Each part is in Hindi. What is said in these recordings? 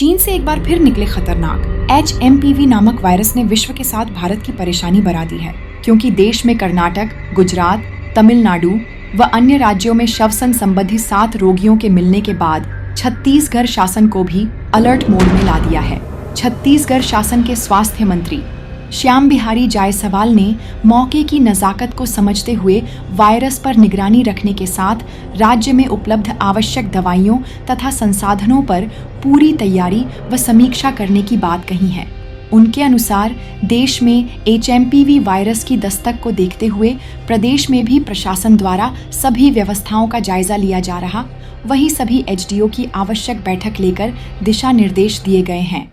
चीन से एक बार फिर निकले खतरनाक HMPV नामक वायरस ने विश्व के साथ भारत की परेशानी बढ़ा दी है, क्योंकि देश में कर्नाटक, गुजरात, तमिलनाडु व अन्य राज्यों में श्वसन संबंधी 7 रोगियों के मिलने के बाद छत्तीसगढ़ शासन को भी अलर्ट मोड में ला दिया है। छत्तीसगढ़ शासन के स्वास्थ्य मंत्री श्याम बिहारी जायसवाल ने मौके की नज़ाकत को समझते हुए वायरस पर निगरानी रखने के साथ राज्य में उपलब्ध आवश्यक दवाइयों तथा संसाधनों पर पूरी तैयारी व समीक्षा करने की बात कही है। उनके अनुसार देश में HMPV वायरस की दस्तक को देखते हुए प्रदेश में भी प्रशासन द्वारा सभी व्यवस्थाओं का जायजा लिया जा रहा, वहीं सभी HDO की आवश्यक बैठक लेकर दिशा निर्देश दिए गए हैं।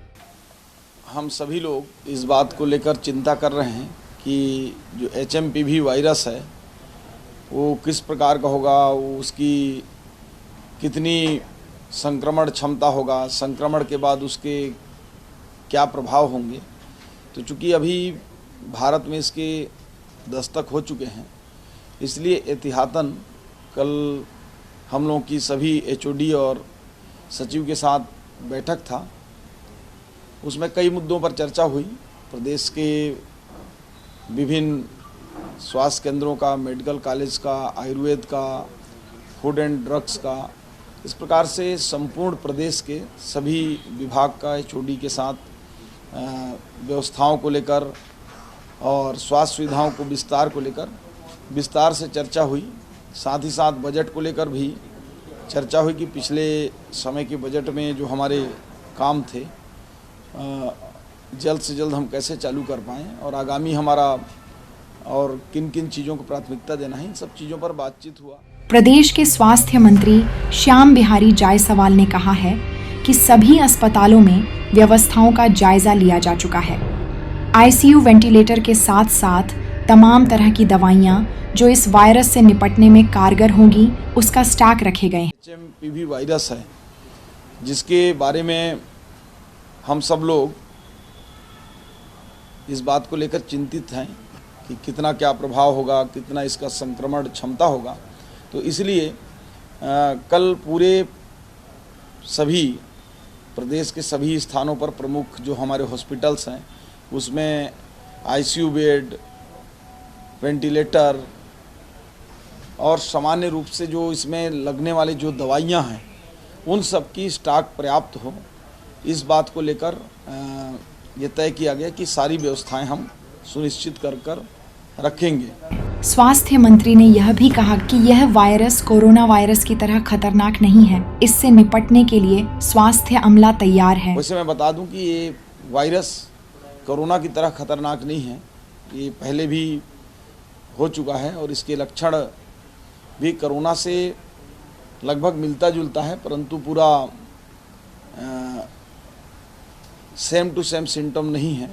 हम सभी लोग इस बात को लेकर चिंता कर रहे हैं कि जो HMPV वायरस है वो किस प्रकार का होगा, उसकी कितनी संक्रमण क्षमता होगा, संक्रमण के बाद उसके क्या प्रभाव होंगे। तो चूँकि अभी भारत में इसके दस्तक हो चुके हैं, इसलिए एहतियातन कल हम लोगों की सभी HOD और सचिव के साथ बैठक था। उसमें कई मुद्दों पर चर्चा हुई। प्रदेश के विभिन्न स्वास्थ्य केंद्रों का, मेडिकल कॉलेज का, आयुर्वेद का, फूड एंड ड्रग्स का, इस प्रकार से संपूर्ण प्रदेश के सभी विभाग का HOD के साथ व्यवस्थाओं को लेकर और स्वास्थ्य सुविधाओं को विस्तार को लेकर विस्तार से चर्चा हुई। साथ ही साथ बजट को लेकर भी चर्चा हुई कि पिछले समय के बजट में जो हमारे काम थे जल्द से जल्द हम कैसे चालू कर पाएँ और आगामी हमारा और किन किन चीज़ों को प्राथमिकता देना है, इन सब चीज़ों पर बातचीत हुआ। प्रदेश के स्वास्थ्य मंत्री श्याम बिहारी जायसवाल ने कहा है कि सभी अस्पतालों में व्यवस्थाओं का जायजा लिया जा चुका है। ICU वेंटिलेटर के साथ साथ तमाम तरह की दवाइयां जो इस वायरस से निपटने में कारगर होंगी, उसका स्टॉक रखे गए हैं। HMPV वायरस है जिसके बारे में हम सब लोग इस बात को लेकर चिंतित हैं कि कितना क्या प्रभाव होगा, कितना इसका संक्रमण क्षमता होगा। तो इसलिए कल पूरे सभी प्रदेश के सभी स्थानों पर प्रमुख जो हमारे हॉस्पिटल्स हैं उसमें ICU बेड, वेंटिलेटर और सामान्य रूप से जो इसमें लगने वाली जो दवाइयां हैं उन सब की स्टॉक पर्याप्त हो, इस बात को लेकर ये तय किया गया कि सारी व्यवस्थाएं हम सुनिश्चित कर रखेंगे। स्वास्थ्य मंत्री ने यह भी कहा कि यह वायरस कोरोना वायरस की तरह खतरनाक नहीं है। इससे निपटने के लिए स्वास्थ्य अमला तैयार है। वैसे मैं बता दूं कि ये वायरस कोरोना की तरह खतरनाक नहीं है, ये पहले भी हो चुका है और इसके लक्षण भी कोरोना से लगभग मिलता जुलता है, परंतु पूरा सेम टू सेम सिम्टम नहीं है।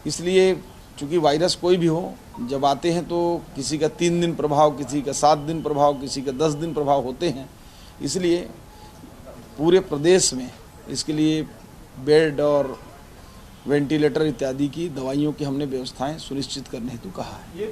इसलिए चूँकि वायरस कोई भी हो, जब आते हैं तो किसी का 3 दिन प्रभाव, किसी का 7 दिन प्रभाव, किसी का 10 दिन प्रभाव होते हैं। इसलिए पूरे प्रदेश में इसके लिए बेड और वेंटिलेटर इत्यादि की दवाइयों की हमने व्यवस्थाएं सुनिश्चित करने हेतु कहा है।